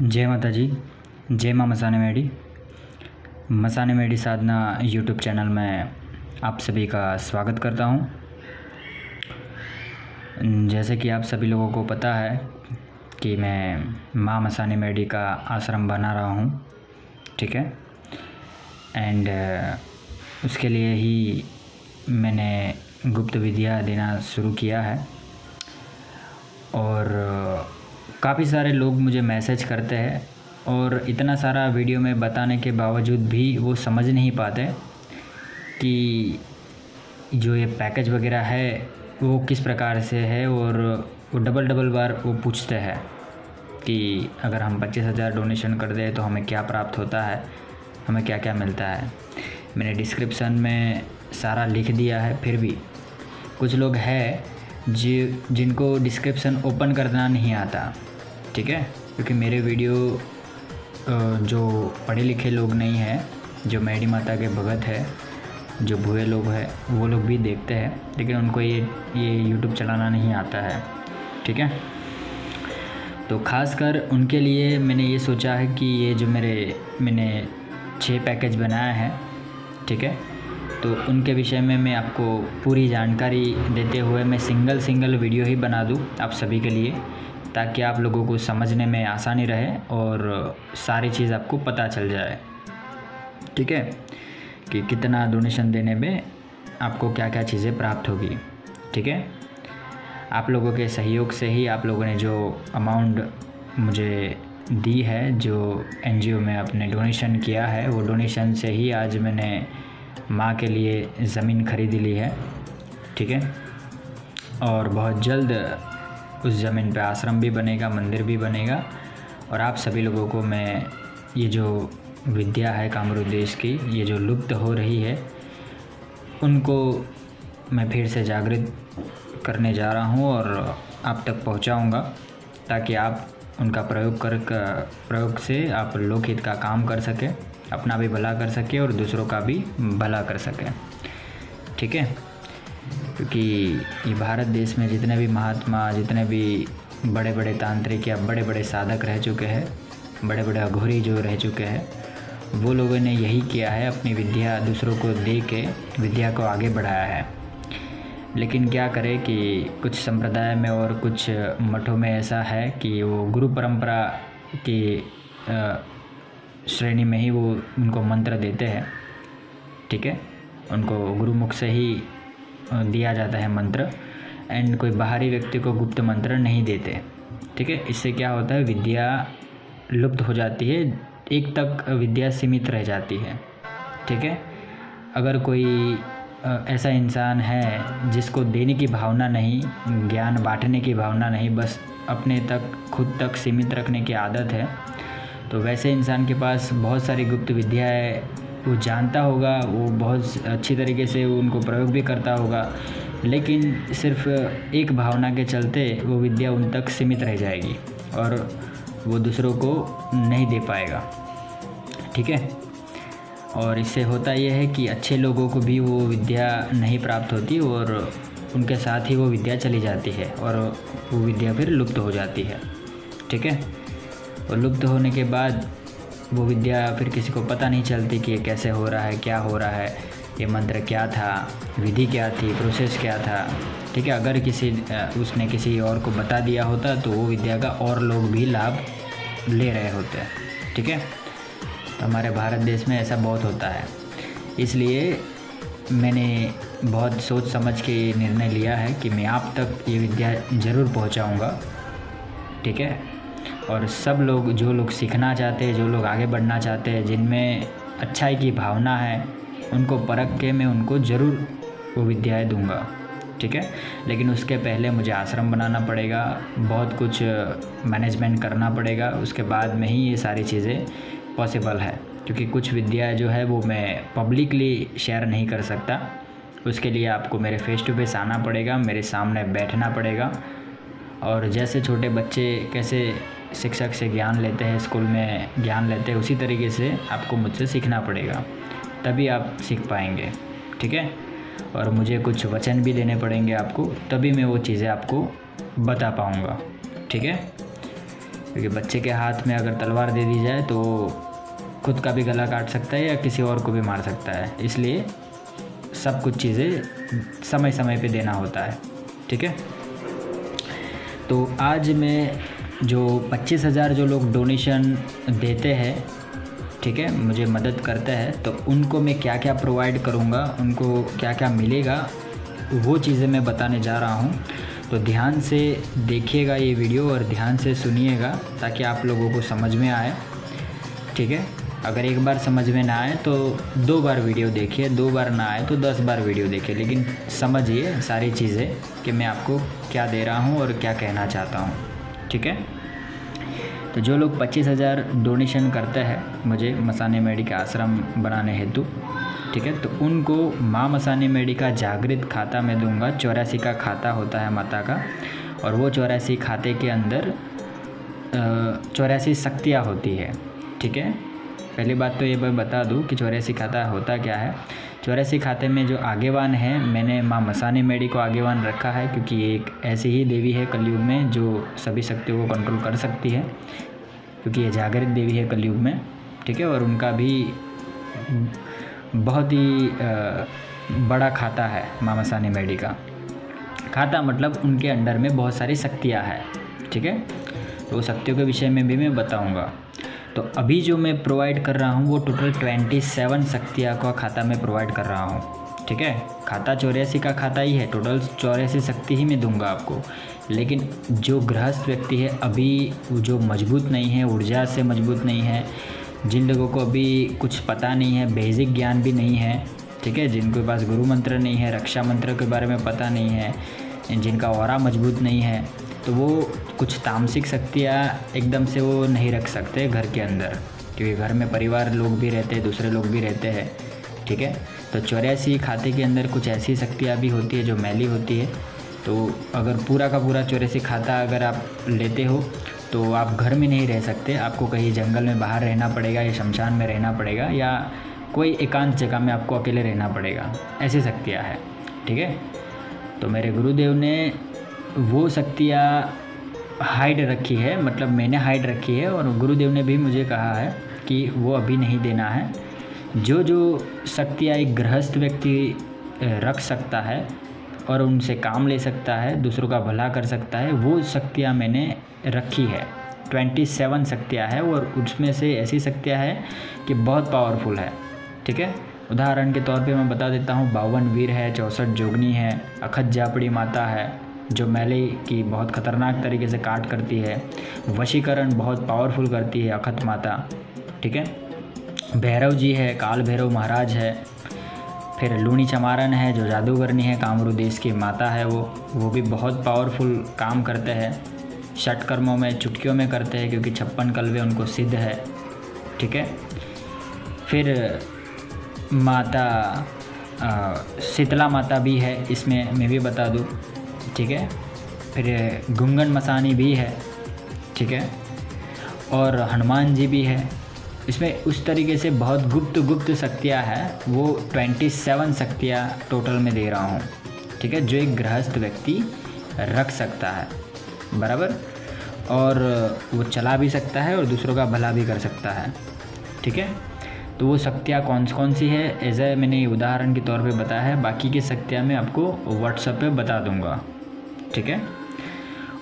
जय माता जी। जय माँ मसाने मेडी। मसाने मेडी साधना यूट्यूब चैनल में आप सभी का स्वागत करता हूँ। जैसे कि आप सभी लोगों को पता है कि मैं माँ मसाने मेडी का आश्रम बना रहा हूँ, ठीक है। एंड उसके लिए ही मैंने गुप्त विद्या देना शुरू किया है और काफ़ी सारे लोग मुझे मैसेज करते हैं और इतना सारा वीडियो में बताने के बावजूद भी वो समझ नहीं पाते कि जो ये पैकेज वगैरह है वो किस प्रकार से है। और वो डबल बार वो पूछते हैं कि अगर हम 25,000 डोनेशन कर दें तो हमें क्या प्राप्त होता है, हमें क्या क्या मिलता है। मैंने डिस्क्रिप्शन में सारा लिख दिया है, फिर भी कुछ लोग हैं जिनको डिस्क्रिप्शन ओपन करना नहीं आता, ठीक है। क्योंकि मेरे वीडियो जो पढ़े लिखे लोग नहीं हैं, जो मेडी माता के भगत है, जो भूए लोग हैं, वो लोग भी देखते हैं, लेकिन उनको ये यूट्यूब चलाना नहीं आता है, ठीक है। तो ख़ासकर उनके लिए मैंने ये सोचा है कि ये जो मैंने 6 पैकेज बनाया है, ठीक है। तो उनके विषय में मैं आपको पूरी जानकारी देते हुए मैं सिंगल वीडियो ही बना दूँ आप सभी के लिए, ताकि आप लोगों को समझने में आसानी रहे और सारी चीज़ आपको पता चल जाए, ठीक है, कि कितना डोनेशन देने में आपको क्या क्या चीज़ें प्राप्त होगी, ठीक है। आप लोगों के सहयोग से ही आप लोगों ने जो अमाउंट मुझे दी है, जो एनजीओ में अपने डोनेशन किया है, वो डोनेशन से ही आज मैंने माँ के लिए ज़मीन खरीद ली है, ठीक है। और बहुत जल्द उस ज़मीन पे आश्रम भी बनेगा, मंदिर भी बनेगा। और आप सभी लोगों को मैं ये जो विद्या है कामरूप देश की, ये जो लुप्त हो रही है, उनको मैं फिर से जागृत करने जा रहा हूँ और आप तक पहुँचाऊँगा, ताकि आप उनका प्रयोग से आप लोकहित का काम कर सकें, अपना भी भला कर सके और दूसरों का भी भला कर सके, ठीक है। क्योंकि ये भारत देश में जितने भी महात्मा, जितने भी बड़े बड़े तांत्रिक या बड़े बड़े साधक रह चुके हैं, बड़े बड़े अघोरी जो रह चुके हैं, वो लोगों ने यही किया है, अपनी विद्या दूसरों को दे के विद्या को आगे बढ़ाया है। लेकिन क्या करें कि कुछ संप्रदाय में और कुछ मठों में ऐसा है कि वो गुरु परंपरा की श्रेणी में ही वो उनको मंत्र देते हैं, ठीक है। उनको गुरुमुख से ही दिया जाता है मंत्र, एंड कोई बाहरी व्यक्ति को गुप्त मंत्र नहीं देते, ठीक है। इससे क्या होता है, विद्या लुप्त हो जाती है, एक तक विद्या सीमित रह जाती है, ठीक है। अगर कोई ऐसा इंसान है जिसको देने की भावना नहीं, ज्ञान बांटने की भावना नहीं, बस अपने तक खुद तक सीमित रखने की आदत है, तो वैसे इंसान के पास बहुत सारी गुप्त विद्या है, वो जानता होगा, वो बहुत अच्छी तरीके से उनको प्रयोग भी करता होगा, लेकिन सिर्फ एक भावना के चलते वो विद्या उन तक सीमित रह जाएगी और वो दूसरों को नहीं दे पाएगा, ठीक है। और इससे होता ये है कि अच्छे लोगों को भी वो विद्या नहीं प्राप्त होती और उनके साथ ही वो विद्या चली जाती है और वो विद्या फिर लुप्त हो जाती है, ठीक है। और लुप्त होने के बाद वो विद्या फिर किसी को पता नहीं चलती कि ये कैसे हो रहा है, क्या हो रहा है, ये मंत्र क्या था, विधि क्या थी, प्रोसेस क्या था, ठीक है। अगर उसने किसी और को बता दिया होता तो वो विद्या का और लोग भी लाभ ले रहे होते हैं, ठीक है। तो हमारे भारत देश में ऐसा बहुत होता है, इसलिए मैंने बहुत सोच समझ के निर्णय लिया है कि मैं आप तक ये विद्या ज़रूर पहुंचाऊंगा, ठीक है। और सब लोग, जो लोग सीखना चाहते हैं, जो लोग आगे बढ़ना चाहते हैं, जिनमें अच्छाई की भावना है, उनको परख के मैं उनको ज़रूर वो विद्याएँ दूंगा, ठीक है। लेकिन उसके पहले मुझे आश्रम बनाना पड़ेगा, बहुत कुछ मैनेजमेंट करना पड़ेगा, उसके बाद में ही ये सारी चीज़ें पॉसिबल है। क्योंकि कुछ विद्या जो है वो मैं पब्लिकली शेयर नहीं कर सकता, उसके लिए आपको मेरे फेस टू फेस आना पड़ेगा, मेरे सामने बैठना पड़ेगा। और जैसे छोटे बच्चे कैसे शिक्षक से ज्ञान लेते हैं, स्कूल में ज्ञान लेते हैं, उसी तरीके से आपको मुझसे सीखना पड़ेगा, तभी आप सीख पाएंगे, ठीक है। और मुझे कुछ वचन भी देने पड़ेंगे आपको, तभी मैं वो चीज़ें आपको बता पाऊँगा, ठीक है। क्योंकि बच्चे के हाथ में अगर तलवार दे दी जाए तो खुद का भी गला काट सकता है या किसी और को भी मार सकता है। इसलिए सब कुछ चीज़ें समय समय पे देना होता है, ठीक है। तो आज मैं जो 25,000 जो लोग डोनेशन देते हैं, ठीक है, मुझे मदद करते हैं, तो उनको मैं क्या क्या प्रोवाइड करूँगा, उनको क्या क्या मिलेगा, वो चीज़ें मैं बताने जा रहा हूँ। तो ध्यान से देखिएगा ये वीडियो और ध्यान से सुनिएगा ताकि आप लोगों को समझ में आए, ठीक है। अगर एक बार समझ में ना आए तो 2 बार वीडियो देखिए, 2 बार ना आए तो 10 बार वीडियो देखिए, लेकिन समझिए सारी चीज़ें कि मैं आपको क्या दे रहा हूँ और क्या कहना चाहता हूँ, ठीक है। तो जो लोग 25,000 डोनेशन करते हैं मुझे मसानी मेडी का आश्रम बनाने हेतु, ठीक है, तो उनको माँ मसानी मेडी का जागृत खाता मैं दूंगा। 84 का खाता होता है माता का, और वो 84 खाते के अंदर 84 शक्तियाँ होती है, ठीक है। पहली बात तो ये मैं बता दूं कि 84 खाता होता क्या है। 84 खाते में जो आगेवान है, मैंने माँ मसानी मेडी को आगेवान रखा है क्योंकि ये एक ऐसी ही देवी है कलयुग में जो सभी शक्तियों को कंट्रोल कर सकती है, क्योंकि ये जागृत देवी है कलयुग में, ठीक है। और उनका भी बहुत ही बड़ा खाता है माँ मसानी मेडी का। खाता मतलब उनके अंडर में बहुत सारी शक्तियाँ हैं, ठीक है। तो वो शक्तियों के विषय में भी मैं बताऊँगा। तो अभी जो मैं प्रोवाइड कर रहा हूँ वो टोटल 27 शक्तियाँ का खाता मैं प्रोवाइड कर रहा हूँ, ठीक है। खाता 84 का खाता ही है, टोटल 84 शक्ति ही मैं दूंगा आपको। लेकिन जो गृहस्थ व्यक्ति है अभी जो मजबूत नहीं है, ऊर्जा से मजबूत नहीं है, जिन लोगों को अभी कुछ पता नहीं है, बेसिक ज्ञान भी नहीं है, ठीक है, जिनके पास गुरु मंत्र नहीं है, रक्षा मंत्र के बारे में पता नहीं है, जिनका ऑरा मजबूत नहीं है, तो वो कुछ तामसिक शक्तियाँ एकदम से वो नहीं रख सकते घर के अंदर, क्योंकि घर में परिवार लोग भी रहते हैं, दूसरे लोग भी रहते हैं, ठीक है। तो 84 खाते के अंदर कुछ ऐसी शक्तियाँ भी होती है जो मैली होती है। तो अगर पूरा का पूरा 84 खाता अगर आप लेते हो तो आप घर में नहीं रह सकते, आपको कहीं जंगल में बाहर रहना पड़ेगा या शमशान में रहना पड़ेगा या कोई एकांत जगह में आपको अकेले रहना पड़ेगा, ऐसी शक्तियाँ हैं, ठीक है। तो मेरे गुरुदेव ने वो शक्तियाँ हाइड रखी है, मतलब मैंने हाइड रखी है, और गुरुदेव ने भी मुझे कहा है कि वो अभी नहीं देना है। जो जो शक्तियाँ एक गृहस्थ व्यक्ति रख सकता है और उनसे काम ले सकता है, दूसरों का भला कर सकता है, वो शक्तियाँ मैंने रखी है। 27 शक्तियाँ है और उसमें से ऐसी शक्तियाँ है कि बहुत पावरफुल है, ठीक है। उदाहरण के तौर पे मैं बता देता हूँ, 52 वीर है, 64 जोगनी है, अखत जापड़ी माता है जो मैले की बहुत ख़तरनाक तरीके से काट करती है, वशीकरण बहुत पावरफुल करती है अखत माता, ठीक है। भैरव जी है, काल भैरव महाराज है, फिर लूणी चमारन है जो जादूगरनी है, कामरू देश की माता है, वो भी बहुत पावरफुल काम करते हैं। षटकर्मों में चुटकियों में करते हैं क्योंकि 56 कलवे उनको सिद्ध है, ठीक है। फिर माता शीतला माता भी है, इसमें मैं भी बता दूँ, ठीक है। फिर गुंगन मसानी भी है, ठीक है, और हनुमान जी भी है। इसमें उस तरीके से बहुत गुप्त शक्तियाँ हैं, वो 27 शक्तियाँ टोटल में दे रहा हूँ, ठीक है, जो एक गृहस्थ व्यक्ति रख सकता है, बराबर, और वो चला भी सकता है और दूसरों का भला भी कर सकता है, ठीक है। तो वो शक्तियाँ कौन सी है, ऐसा मैंने उदाहरण के तौर पे बताया है। बाकी की शक्तियाँ मैं आपको व्हाट्सएप पे बता दूँगा, ठीक है।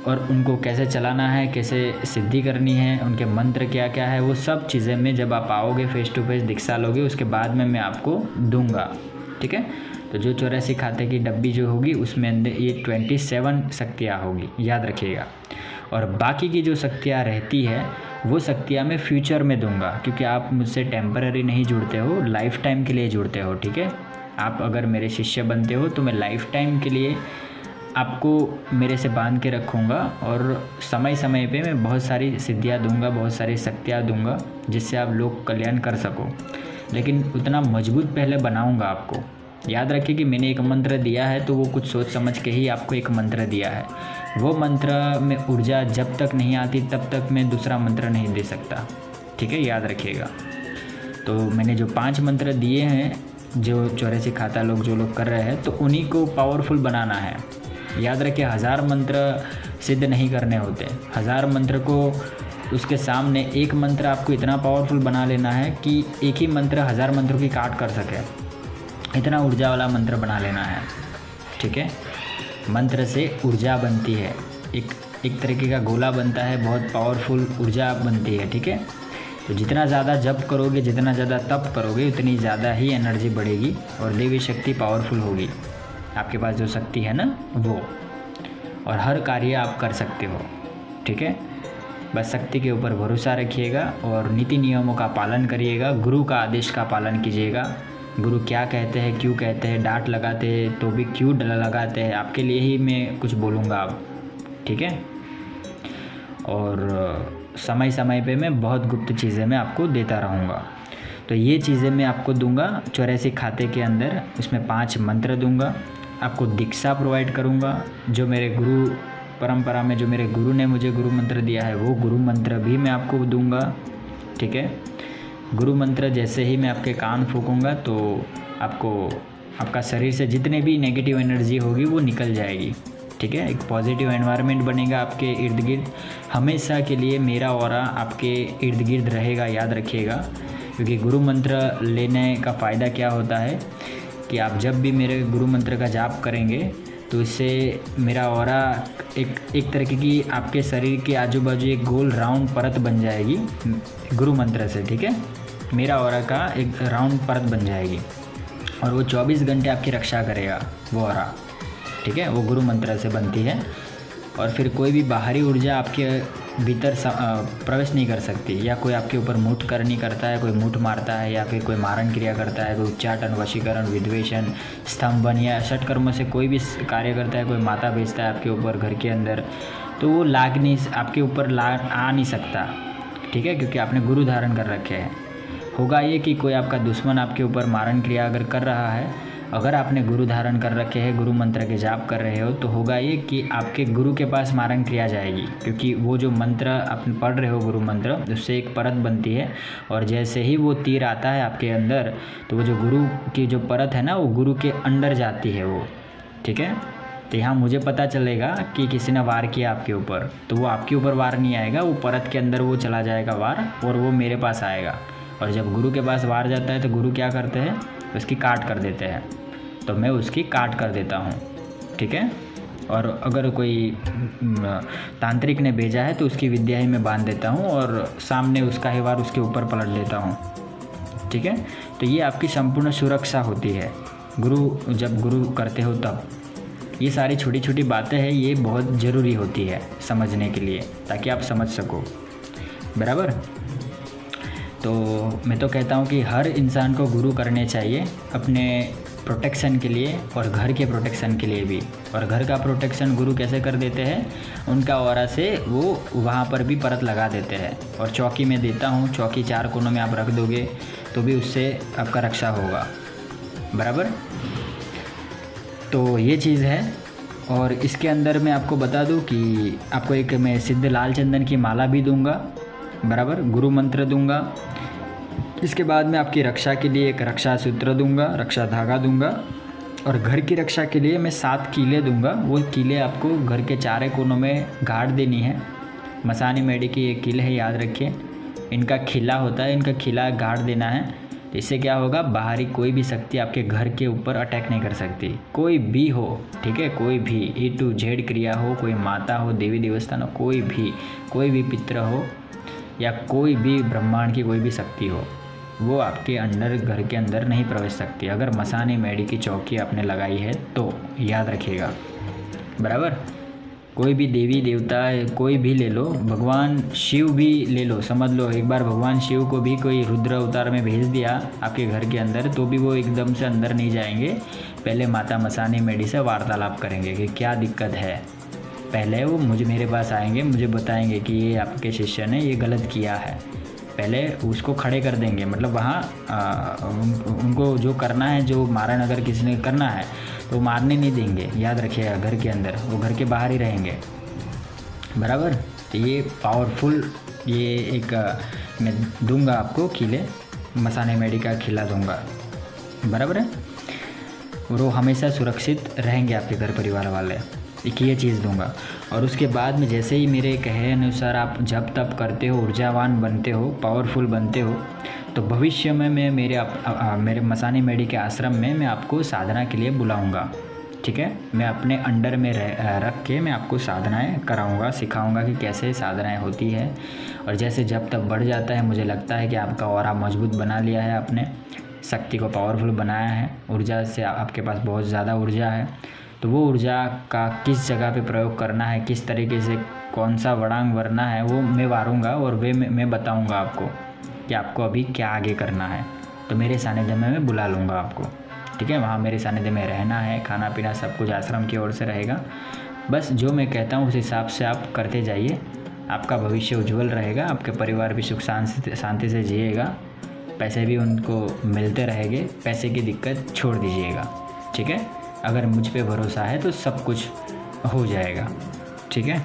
और उनको कैसे चलाना है, कैसे सिद्धि करनी है, उनके मंत्र क्या क्या है, वो सब चीज़ें मैं जब आप आओगे फेस टू फेस दीक्षा लोगे उसके बाद में मैं आपको दूंगा, ठीक है। तो जो 84 खाते की डब्बी जो होगी उसमें अंदर ये 27 शक्तियाँ होगी, याद रखिएगा। और बाकी की जो शक्तियाँ रहती है वो शक्तियाँ मैं फ्यूचर में दूंगा, क्योंकि आप मुझसे टेम्पररी नहीं जुड़ते हो, लाइफ टाइम के लिए जुड़ते हो, ठीक है। आप अगर मेरे शिष्य बनते हो तो मैं लाइफ टाइम के लिए आपको मेरे से बांध के रखूँगा और समय समय पे मैं बहुत सारी सिद्धियाँ दूंगा, बहुत सारी शक्तियाँ दूंगा जिससे आप लोग कल्याण कर सको। लेकिन उतना मजबूत पहले बनाऊंगा आपको। याद रखिए कि मैंने एक मंत्र दिया है तो वो कुछ सोच समझ के ही आपको एक मंत्र दिया है। वो मंत्र में ऊर्जा जब तक नहीं आती तब तक मैं दूसरा मंत्र नहीं दे सकता, ठीक है, याद रखिएगा। तो मैंने जो 5 मंत्र दिए हैं जो 84 खाता लोग जो लोग कर रहे हैं तो उन्हीं को पावरफुल बनाना है। याद रखिए 1000 मंत्र सिद्ध नहीं करने होते, 1000 मंत्र को उसके सामने एक मंत्र आपको इतना पावरफुल बना लेना है कि एक ही मंत्र 1000 मंत्रों की काट कर सके, इतना ऊर्जा वाला मंत्र बना लेना है। ठीक है, मंत्र से ऊर्जा बनती है, एक तरीके का गोला बनता है, बहुत पावरफुल ऊर्जा बनती है। ठीक है, तो जितना ज़्यादा जप करोगे, जितना ज़्यादा तप करोगे, उतनी ज़्यादा ही एनर्जी बढ़ेगी और देवी शक्ति पावरफुल होगी। आपके पास जो शक्ति है ना वो, और हर कार्य आप कर सकते हो। ठीक है, बस शक्ति के ऊपर भरोसा रखिएगा और नीति नियमों का पालन करिएगा, गुरु का आदेश का पालन कीजिएगा। गुरु क्या कहते हैं, क्यों कहते हैं, डांट लगाते हैं तो भी क्यों लगाते हैं, आपके लिए ही मैं कुछ बोलूँगा अब। ठीक है, और समय समय पे मैं बहुत गुप्त चीज़ें मैं आपको देता रहूँगा। तो ये चीज़ें मैं आपको दूंगा 84 खाते के अंदर, उसमें 5 मंत्र दूंगा, आपको दीक्षा प्रोवाइड करूँगा। जो मेरे गुरु परंपरा में जो मेरे गुरु ने मुझे गुरु मंत्र दिया है वो गुरु मंत्र भी मैं आपको दूंगा। ठीक है, गुरु मंत्र जैसे ही मैं आपके कान फूकूँगा तो आपको आपका शरीर से जितने भी नेगेटिव एनर्जी होगी वो निकल जाएगी। ठीक है, एक पॉजिटिव एनवायरनमेंट बनेगा आपके इर्द गिर्द, हमेशा के लिए मेरा ऑरा आपके इर्द गिर्द रहेगा, याद रखिएगा। क्योंकि गुरु मंत्र लेने का फ़ायदा क्या होता है कि आप जब भी मेरे गुरु मंत्र का जाप करेंगे तो इससे मेरा ऑरा एक तरीके की आपके शरीर के आजू बाजू एक गोल राउंड परत बन जाएगी गुरु मंत्र से। ठीक है, मेरा ऑरा का एक राउंड परत बन जाएगी और वो 24 घंटे आपकी रक्षा करेगा वो ऑरा। ठीक है, वो गुरु मंत्र से बनती है और फिर कोई भी बाहरी ऊर्जा आपके भीतर प्रवेश नहीं कर सकती, या कोई आपके ऊपर मूठ करनी करता है, कोई मूठ मारता है, या फिर कोई मारण क्रिया करता है, कोई उच्चाटन, वशीकरण, विद्वेषण, स्तंभन या षटकर्मों से कोई भी कार्य करता है, कोई माता भेजता है आपके ऊपर घर के अंदर, तो वो आपके ऊपर आ नहीं सकता। ठीक है, क्योंकि आपने गुरु धारण कर रखे हैं। होगा ये कि कोई आपका दुश्मन आपके ऊपर मारण क्रिया अगर कर रहा है, अगर आपने गुरु धारण कर रखे हैं, गुरु मंत्र के जाप कर रहे हो, तो होगा ये कि आपके गुरु के पास मारण क्रिया जाएगी। क्योंकि वो जो मंत्र आप पढ़ रहे हो गुरु मंत्र, उससे एक परत बनती है और जैसे ही वो तीर आता है आपके अंदर तो वो जो गुरु की जो परत है ना वो गुरु के अंदर जाती है वो। ठीक है, तो यहाँ मुझे पता चलेगा कि किसी ने वार किया आपके ऊपर, तो वो आपके ऊपर वार नहीं आएगा, वो परत के अंदर वो चला जाएगा वार और वो मेरे पास आएगा। और जब गुरु के पास वार जाता है तो गुरु क्या करते हैं, उसकी काट कर देते हैं, तो मैं उसकी काट कर देता हूँ। ठीक है, और अगर कोई तांत्रिक ने भेजा है तो उसकी विद्या ही मैं बांध देता हूँ और सामने उसका ही वार उसके ऊपर पलट देता हूँ। ठीक है, तो ये आपकी संपूर्ण सुरक्षा होती है जब गुरु करते हो तब। ये सारी छोटी छोटी बातें हैं, ये बहुत ज़रूरी होती है समझने के लिए, ताकि आप समझ सको। बराबर, तो मैं तो कहता हूँ कि हर इंसान को गुरु करने चाहिए अपने प्रोटेक्शन के लिए और घर के प्रोटेक्शन के लिए भी। और घर का प्रोटेक्शन गुरु कैसे कर देते हैं, उनका ऑरा से वो वहाँ पर भी परत लगा देते हैं। और चौकी में देता हूँ, चौकी 4 कोनों में आप रख दोगे तो भी उससे आपका रक्षा होगा। बराबर, तो ये चीज़ है। और इसके अंदर मैं आपको बता दूँ कि आपको एक मैं सिद्ध लाल चंदन की माला भी दूँगा, बराबर, गुरु मंत्र दूँगा। इसके बाद में आपकी रक्षा के लिए एक रक्षा सूत्र दूंगा, रक्षा धागा दूंगा। और घर की रक्षा के लिए मैं 7 कीले दूंगा। वो कीले आपको घर के 4 कोनों में गाड़ देनी है। मसानी मेडी की एक कीले है, याद रखिए, इनका खिला होता है, इनका खिला गाड़ देना है। तो इससे क्या होगा, बाहरी कोई भी शक्ति आपके घर के ऊपर अटैक नहीं कर सकती, कोई भी हो। ठीक है, कोई भी A to Z क्रिया हो, कोई माता हो, देवी देवस्थान हो, कोई भी पितर हो या कोई भी ब्रह्मांड की कोई भी शक्ति हो, वो आपके अंदर घर के अंदर नहीं प्रवेश सकती। अगर मसानी मेडी की चौकी आपने लगाई है तो याद रखिएगा। बराबर, कोई भी देवी देवता कोई भी ले लो, भगवान शिव भी ले लो, समझ लो एक बार भगवान शिव को भी कोई रुद्र अवतार में भेज दिया आपके घर के अंदर तो भी वो एकदम से अंदर नहीं जाएंगे। पहले माता मसानी मेडी से वार्तालाप करेंगे कि क्या दिक्कत है। पहले वो मेरे पास आएंगे, मुझे बताएंगे कि ये आपके शिष्य ने ये गलत किया है। पहले उसको खड़े कर देंगे, मतलब वहाँ उनको जो करना है, जो मारण अगर किसी ने करना है तो मारने नहीं देंगे, याद रखिएगा। घर के अंदर, वो घर के बाहर ही रहेंगे। बराबर, तो ये पावरफुल, ये एक मैं दूंगा आपको खिले, मसाने मेडी का खिला दूंगा। बराबर है, और वो हमेशा सुरक्षित रहेंगे आपके घर परिवार वाले। एक ये चीज़ दूंगा। और उसके बाद में जैसे ही मेरे कहे अनुसार आप जब तब करते हो, ऊर्जावान बनते हो, पावरफुल बनते हो, तो भविष्य में मैं मेरे मसानी मेडी के आश्रम में मैं आपको साधना के लिए बुलाऊंगा। ठीक है, मैं अपने अंडर में रख के मैं आपको साधनाएं कराऊंगा, सिखाऊंगा कि कैसे साधनाएं होती है। और जैसे जब तक बढ़ जाता है, मुझे लगता है कि आपका ऑरा मजबूत बना लिया है, आपने शक्ति को पावरफुल बनाया है, ऊर्जा से आपके पास बहुत ज़्यादा ऊर्जा है। तो वो ऊर्जा का किस जगह पे प्रयोग करना है, किस तरीके से कौन सा वड़ांग वरना है, वो मैं वारूंगा और वे मैं बताऊंगा आपको कि आपको अभी क्या आगे करना है। तो मेरे सानिध्य में मैं बुला लूँगा आपको। ठीक है, वहाँ मेरे सानिध्य में रहना है, खाना पीना सब कुछ आश्रम की ओर से रहेगा। बस जो मैं कहता हूँ उस हिसाब से आप करते जाइए, आपका भविष्य उज्जवल रहेगा, आपके परिवार भी सुख शांति से जिएगा, पैसे भी उनको मिलते रहेंगे, पैसे की दिक्कत छोड़ दीजिएगा। ठीक है, अगर मुझ पे भरोसा है तो सब कुछ हो जाएगा। ठीक है,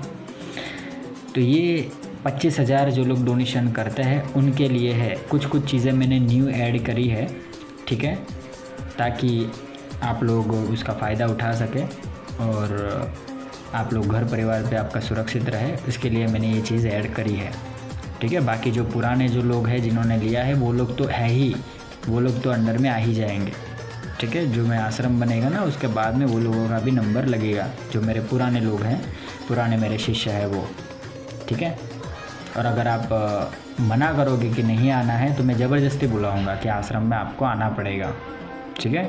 तो ये 25,000 जो लोग डोनेशन करते हैं उनके लिए है। कुछ चीज़ें मैंने न्यू ऐड करी है। ठीक है, ताकि आप लोग उसका फ़ायदा उठा सकें और आप लोग घर परिवार पे आपका सुरक्षित रहे, इसके लिए मैंने ये चीज़ ऐड करी है। ठीक है, बाकी जो पुराने जो लोग हैं जिन्होंने लिया है वो लोग तो है ही, वो लोग तो अंडर में आ ही जाएंगे। ठीक है, जो मैं आश्रम बनेगा ना उसके बाद में वो लोगों का भी नंबर लगेगा, जो मेरे पुराने लोग हैं, पुराने मेरे शिष्य हैं वो। ठीक है, और अगर आप मना करोगे कि नहीं आना है तो मैं ज़बरदस्ती बुलाऊंगा कि आश्रम में आपको आना पड़ेगा। ठीक है,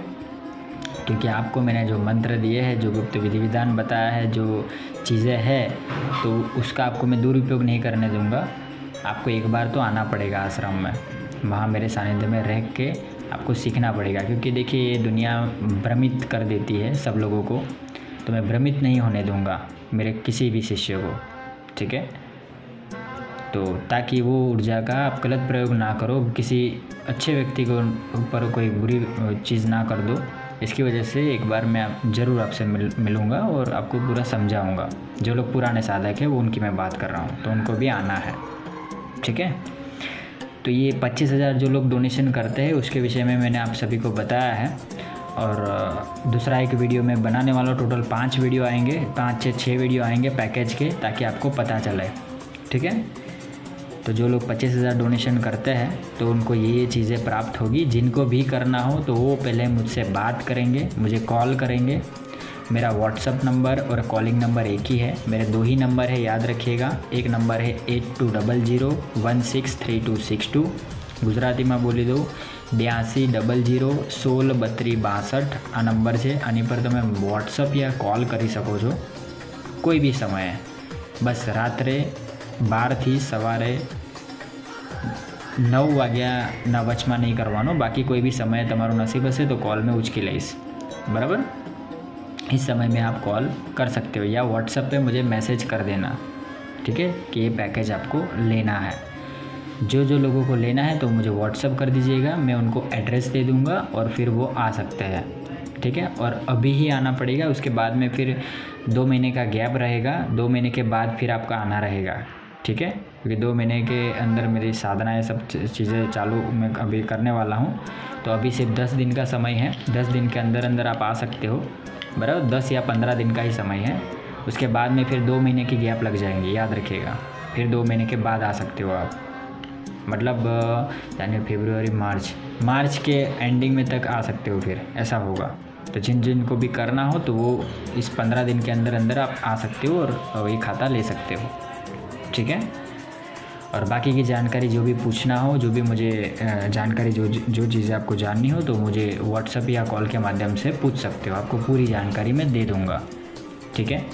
क्योंकि आपको मैंने जो मंत्र दिए हैं, जो गुप्त विधि विधान बताया है, जो चीज़ें हैं, तो उसका आपको मैं दुरुपयोग नहीं करने दूंगा। आपको एक बार तो आना पड़ेगा आश्रम में, वहाँ मेरे सानिध्य में रह के आपको सीखना पड़ेगा। क्योंकि देखिए ये दुनिया भ्रमित कर देती है सब लोगों को, तो मैं भ्रमित नहीं होने दूंगा मेरे किसी भी शिष्य को। ठीक है, तो ताकि वो ऊर्जा का आप गलत प्रयोग ना करो, किसी अच्छे व्यक्ति को ऊपर कोई बुरी चीज़ ना कर दो। इसकी वजह से एक बार मैं ज़रूर आपसे मिलूँगा और आपको पूरा समझाऊँगा। जो लोग पुराने साधक हैं वो उनकी मैं बात कर रहा हूँ, तो उनको भी आना है। ठीक है, तो ये 25,000 जो लोग डोनेशन करते हैं उसके विषय में मैंने आप सभी को बताया है। और दूसरा एक वीडियो मैं बनाने वाला हूँ, टोटल 5 वीडियो आएंगे, 5 से 6 वीडियो आएंगे पैकेज के, ताकि आपको पता चले। ठीक है, तो जो लोग 25,000 डोनेशन करते हैं तो उनको ये चीज़ें प्राप्त होगी। जिनको भी करना हो तो वो पहले मुझसे बात करेंगे, मुझे कॉल करेंगे। मेरा व्हाट्सअप नंबर और कॉलिंग नंबर एक ही है, मेरे 2 ही नंबर है, याद रखिएगा। एक नंबर है 8200163262, गुजराती में बोली दो 8200163262 आ नंबर है। आनी पर तमे व्हाट्सअप या कॉल करी सको छो कोई भी समय। बस रात्रे 12 થી સવારે 9 વાગ્યાના વચમાં નહીં કરવાનો, બાકી कोई भी समय તમારું નસીબ હશે तो कॉल में उचकी लईश। बराबर, इस समय में आप कॉल कर सकते हो या व्हाट्सएप पे मुझे मैसेज कर देना। ठीक है, कि ये पैकेज आपको लेना है। जो लोगों को लेना है तो मुझे व्हाट्सएप कर दीजिएगा, मैं उनको एड्रेस दे दूँगा और फिर वो आ सकते हैं। ठीक है, और अभी ही आना पड़ेगा, उसके बाद में फिर 2 महीने का गैप रहेगा, 2 महीने के बाद फिर आपका आना रहेगा। ठीक है, क्योंकि 2 महीने के अंदर मेरी साधनाएँ सब चीज़ें चालू मैं अभी करने वाला हूँ। तो अभी सिर्फ 10 दिन का समय है, 10 दिन के अंदर अंदर आप आ सकते हो। बराबर, 10 या 15 दिन का ही समय है। उसके बाद में फिर 2 महीने की गैप लग जाएंगे, याद रखिएगा। फिर 2 महीने के बाद आ सकते हो आप, मतलब जनवरी फरवरी मार्च के एंडिंग में तक आ सकते हो, फिर ऐसा होगा। तो जिनको भी करना हो तो वो इस 15 दिन के अंदर अंदर आप आ सकते हो और वही खाता ले सकते हो। ठीक है, और बाकी की जानकारी जो भी पूछना हो, जो भी मुझे जानकारी जो चीज़ें आपको जाननी हो तो मुझे व्हाट्सएप या कॉल के माध्यम से पूछ सकते हो, आपको पूरी जानकारी मैं दे दूँगा। ठीक है,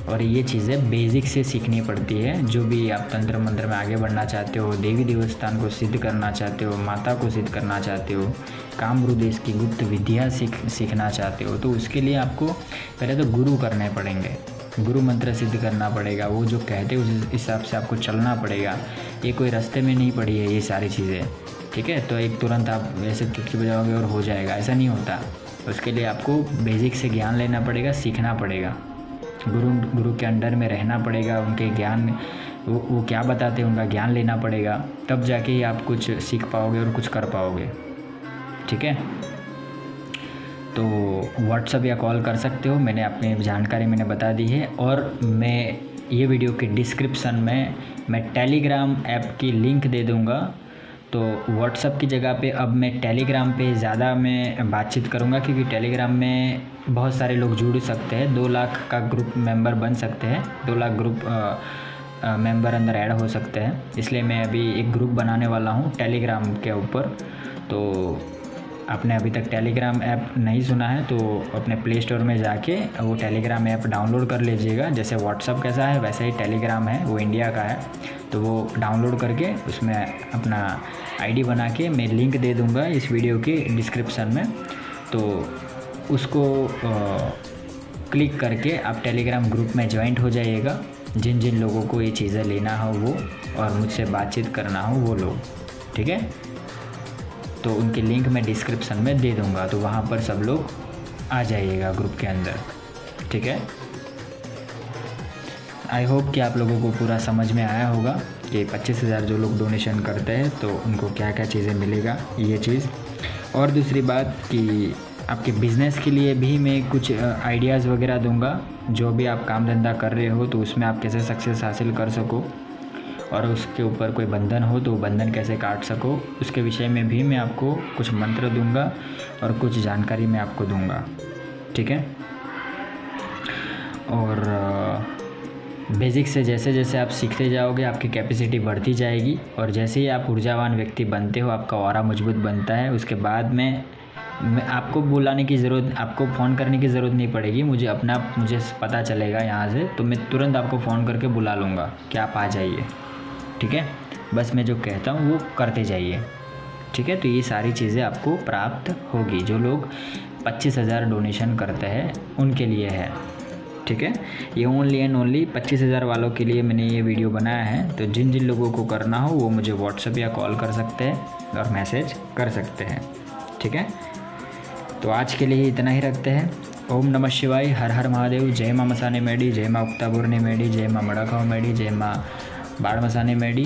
और ये चीज़ें बेसिक से सीखनी पड़ती है। जो भी आप तंत्र मंत्र में आगे बढ़ना चाहते हो, देवी देवस्थान को सिद्ध करना चाहते हो, माता को सिद्ध करना चाहते हो, कामरू देश की गुप्त विद्या सीखना चाहते हो, तो उसके लिए आपको पहले तो गुरु करने पड़ेंगे, गुरु मंत्र सिद्ध करना पड़ेगा। वो जो कहते हैं उस हिसाब से आपको चलना पड़ेगा। ये कोई रास्ते में नहीं पड़ी है ये सारी चीज़ें। ठीक है, तो एक तुरंत आप वैसे चुटकी बजाओगे और हो जाएगा, ऐसा नहीं होता। उसके लिए आपको बेसिक से ज्ञान लेना पड़ेगा, सीखना पड़ेगा, गुरु के अंडर में रहना पड़ेगा, उनके ज्ञान वो क्या बताते हैं उनका ज्ञान लेना पड़ेगा, तब जाके ही आप कुछ सीख पाओगे और कुछ कर पाओगे। ठीक है, तो व्हाट्सअप या कॉल कर सकते हो। मैंने अपनी जानकारी मैंने बता दी है। और मैं ये वीडियो के डिस्क्रिप्शन में मैं टेलीग्राम ऐप की लिंक दे दूँगा। तो व्हाट्सअप की जगह पे अब मैं टेलीग्राम पे ज़्यादा मैं बातचीत करूँगा, क्योंकि टेलीग्राम में बहुत सारे लोग जुड़ सकते हैं। 2 लाख का ग्रुप मेंबर बन सकते हैं, 2 लाख ग्रुप मेंबर अंदर ऐड हो सकते हैं। इसलिए मैं अभी एक ग्रुप बनाने वाला हूँ टेलीग्राम के ऊपर। तो आपने अभी तक टेलीग्राम ऐप नहीं सुना है तो अपने प्ले स्टोर में जाके वो टेलीग्राम ऐप डाउनलोड कर लीजिएगा। जैसे व्हाट्सअप कैसा है वैसे ही टेलीग्राम है, वो इंडिया का है। तो वो डाउनलोड करके उसमें अपना आईडी बना के मैं लिंक दे दूँगा इस वीडियो के डिस्क्रिप्शन में। तो उसको क्लिक करके आप टेलीग्राम ग्रुप में ज्वाइंट हो जाइएगा। जिन जिन लोगों को ये चीज़ें लेना हो वो और मुझसे बातचीत करना हो वो लोग, ठीक है। तो उनकी लिंक मैं डिस्क्रिप्शन में दे दूँगा, तो वहाँ पर सब लोग आ जाइएगा ग्रुप के अंदर, ठीक है। आई होप कि आप लोगों को पूरा समझ में आया होगा कि 25,000 जो लोग डोनेशन करते हैं तो उनको क्या क्या चीज़ें मिलेगा ये चीज़। और दूसरी बात कि आपके बिज़नेस के लिए भी मैं कुछ आइडियाज़ वगैरह दूंगा। जो भी आप काम धंधा कर रहे हो तो उसमें आप कैसे सक्सेस हासिल कर सको, और उसके ऊपर कोई बंधन हो तो बंधन कैसे काट सको, उसके विषय में भी मैं आपको कुछ मंत्र दूंगा और कुछ जानकारी मैं आपको दूंगा, ठीक है। और बेसिक से जैसे जैसे आप सीखते जाओगे आपकी कैपेसिटी बढ़ती जाएगी, और जैसे ही आप ऊर्जावान व्यक्ति बनते हो आपका ऑरा मजबूत बनता है। उसके बाद में आपको बुलाने की ज़रूरत, आपको फ़ोन करने की ज़रूरत नहीं पड़ेगी। मुझे पता चलेगा यहाँ से, तो मैं तुरंत आपको फ़ोन करके बुला लूँगा कि आप आ जाइए, ठीक है। बस मैं जो कहता हूँ वो करते जाइए, ठीक है। तो ये सारी चीज़ें आपको प्राप्त होगी। जो लोग 25,000 डोनेशन करते हैं उनके लिए है, ठीक है। ये ओनली एंड ओनली 25,000 वालों के लिए मैंने ये वीडियो बनाया है। तो जिन जिन लोगों को करना हो वो मुझे व्हाट्सएप या कॉल कर सकते हैं और मैसेज कर सकते हैं, ठीक है। तो आज के लिए इतना ही रखते हैं। ओम नमः शिवाय, हर हर महादेव, जय माँ मसाने मेडी, जय माँ उक्तापुरने मेडी, जय माँ मड़ाखाव मेडी, जय माँ बाड़ मसाने मेडी,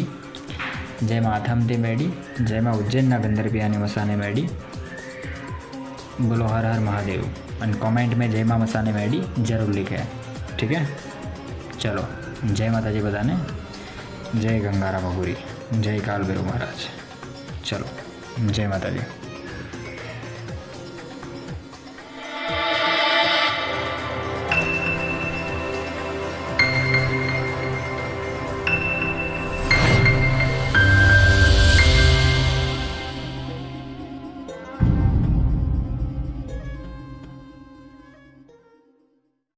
जय माँ अथमते मेडी, जय माँ उज्जैन ना गंदरपियानी मसाने मेडी। बोलो हर हर महादेव, और कमेंट में जय माँ मसाने मेडी ज़रूर लिखें, ठीक है। चलो, जय माता जी बताने, जय गंगारा बबूरी, जय काल भैरव महाराज। चलो, जय माता जी।